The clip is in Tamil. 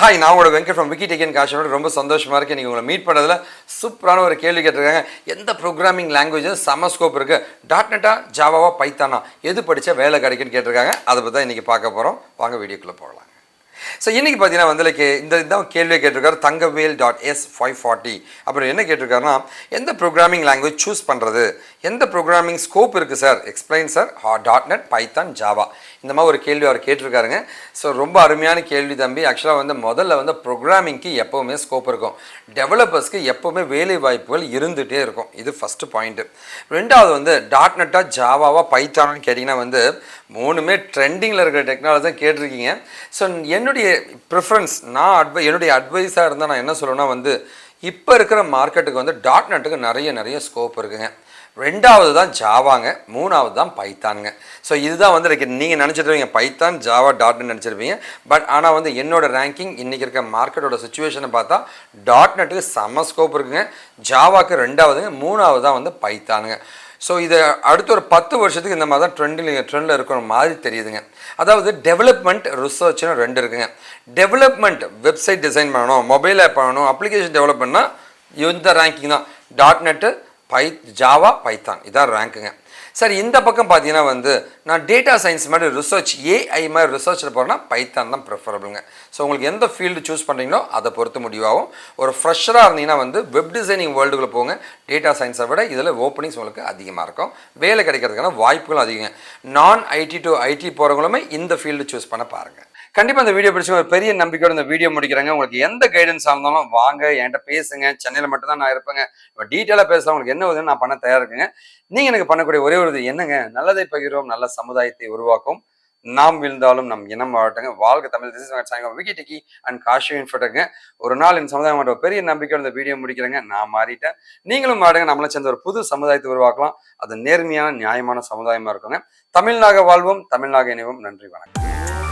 ஹாய், நான் உங்களோட வெங்கட் ஃப்ரம் Infotech Kaashiv. ரொம்ப சந்தோஷமாக இருக்குது நீங்கள் உங்களை மீட் பண்ணதில். சூப்பரான ஒரு கேள்வி கேட்டிருக்காங்க. எந்த ப்ரோக்ராமிங் லாங்குவேஜ் செம ஸ்கோப் இருக்குது, .NET-ஆ ஜாவாவா பைத்தானா எது படித்தா வேலை கிடைக்குன்னு கேட்டிருக்காங்க. அதை பற்றி தான் இன்றைக்கி பார்க்க போகிறோம். வாங்க வீடியோக்குள்ளே போகலாம். ஸோ இன்றைக்கி பார்த்தீங்கன்னா வந்து இதான் கேள்வியை கேட்டிருக்காரு தங்கவேல்.S540. அப்புறம் என்ன கேட்டிருக்காருன்னா, எந்த ப்ரோக்ராமிங் லாங்குவேஜ் சூஸ் பண்ணுறது, எந்த ப்ரோக்ராமிங் ஸ்கோப் இருக்குது sir, explain sir, .NET, Python, Java, இந்த மாதிரி ஒரு கேள்வி அவர் கேட்டிருக்காருங்க. ஸோ ரொம்ப அருமையான கேள்வி தம்பி. ஆக்சுவலாக வந்து முதல்ல வந்து ப்ரோக்ராமிங்க்கு எப்போவுமே ஸ்கோப் இருக்கும், டெவலப்பர்ஸ்க்கு எப்போவுமே வேலை வாய்ப்புகள் இருந்துகிட்டே இருக்கும். இது ஃபஸ்ட்டு பாயிண்ட்டு. ரெண்டாவது வந்து .NET-ஆ ஜாவாவா பைத்தானான்னு கேட்டிங்கன்னா வந்து மூணுமே ட்ரெண்டிங்கில் இருக்கிற டெக்னாலஜி தான் கேட்டிருக்கீங்க. ஸோ என்னுடைய ப்ரிஃபரன்ஸ், என்னுடைய அட்வைஸாக இருந்தால் நான் என்ன சொல்லுவேன்னா வந்து இப்போ இருக்கிற மார்க்கெட்டுக்கு வந்து .NET-க்கு நிறைய ஸ்கோப் இருக்குங்க. ரெண்டாவது தான் ஜாவாங்க, மூணாவது தான் பைத்தானுங்க. ஸோ இதுதான் வந்து நீங்கள் நினச்சிருப்பீங்க பைத்தான், ஜாவா, .NET நினச்சிருப்பீங்க. பட் ஆனால் வந்து என்னோட ரேங்கிங் இன்றைக்கி இருக்க மார்க்கெட்டோட சுச்சுவேஷனை பார்த்தா .NET-க்கு செம்ம ஸ்கோப் இருக்குங்க, ஜாவாக்கு ரெண்டாவதுங்க, மூணாவது தான் வந்து பைத்தானுங்க. ஸோ இதை அடுத்த ஒரு 10 வருஷத்துக்கு இந்த மாதிரி தான் ட்ரெண்டில் இருக்கிற மாதிரி தெரியுதுங்க. அதாவது டெவலப்மெண்ட், ரிசர்ச்னு ரெண்டு இருக்குங்க. டெவலப்மெண்ட் வெப்சைட் டிசைன் பண்ணணும், மொபைல் ஆப் பண்ணணும், அப்ளிகேஷன் டெவலப் பண்ணால் இந்த ரேங்கிங் தான் .NET, ஜாவா, பைத்தான், இதான் ரேங்க்குங்க. சரி, இந்த பக்கம் பார்த்தீங்கன்னா வந்து நான் டேட்டா சயின்ஸ் மாதிரி ரிசர்ச், ஏஐ மாதிரி ரிசர்ச்சில் போகிறேன்னா பைத்தான் தான் ப்ரிஃபரபிளுங்க. ஸோ உங்களுக்கு எந்த ஃபீல்டு சூஸ் பண்ணுறீங்களோ அதை பொறுத்து முடிவாகும். ஒரு ஃப்ரெஷராக இருந்தீங்கன்னா வந்து வெப் டிசைனிங் வேர்ல்டுக்குள்ளே போங்க. டேட்டா சயின்ஸை விட இதில் ஓப்பனிங்ஸ் உங்களுக்கு அதிகமாக இருக்கும், வேலை கிடைக்கிறதுக்கான வாய்ப்புகளும் அதிகங்க. நான் ஐடி டு ஐடி போகிறவங்களுமே இந்த ஃபீல்டு சூஸ் பண்ண பாருங்கள். கண்டிப்பாக இந்த வீடியோ பிடிச்சி ஒரு பெரிய நம்பிக்கையோட இந்த வீடியோ முடிக்கிறாங்க. உங்களுக்கு எந்த கைடன்ஸாக இருந்தாலும் வாங்க என்கிட்ட பேசுங்க. சென்னையில் மட்டும்தான் நான் இருப்பேங்க. இப்போ டீட்டெயிலாக பேசலாம், உங்களுக்கு என்ன உதவி நான் பண்ண தயாராக இருக்குங்க. நீங்கள் எனக்கு பண்ணக்கூடிய ஒரே ஒரு என்னங்க, நல்லதை பகிர்வோம், நல்ல சமுதாயத்தை உருவாக்கும், நாம் விழுந்தாலும் நம் இனம் வாழட்டுங்க. வாழ்க Tamil. This is Infotech and Kaashiv Infotech. ஒரு நாள் இந்த சமுதாயம் ஒரு பெரிய நம்பிக்கையோட இந்த வீடியோ முடிக்கிறேங்க. நான் மாறிட்டேன், நீங்களும் மாறுங்க. நம்மளை சேர்ந்த ஒரு புது சமுதாயத்தை உருவாக்கலாம். அது நேர்மையான நியாயமான சமுதாயமாக இருக்குங்க. தமிழ்நாக வாழ்வோம், தமிழ்நாக இணைவோம். நன்றி, வணக்கம்.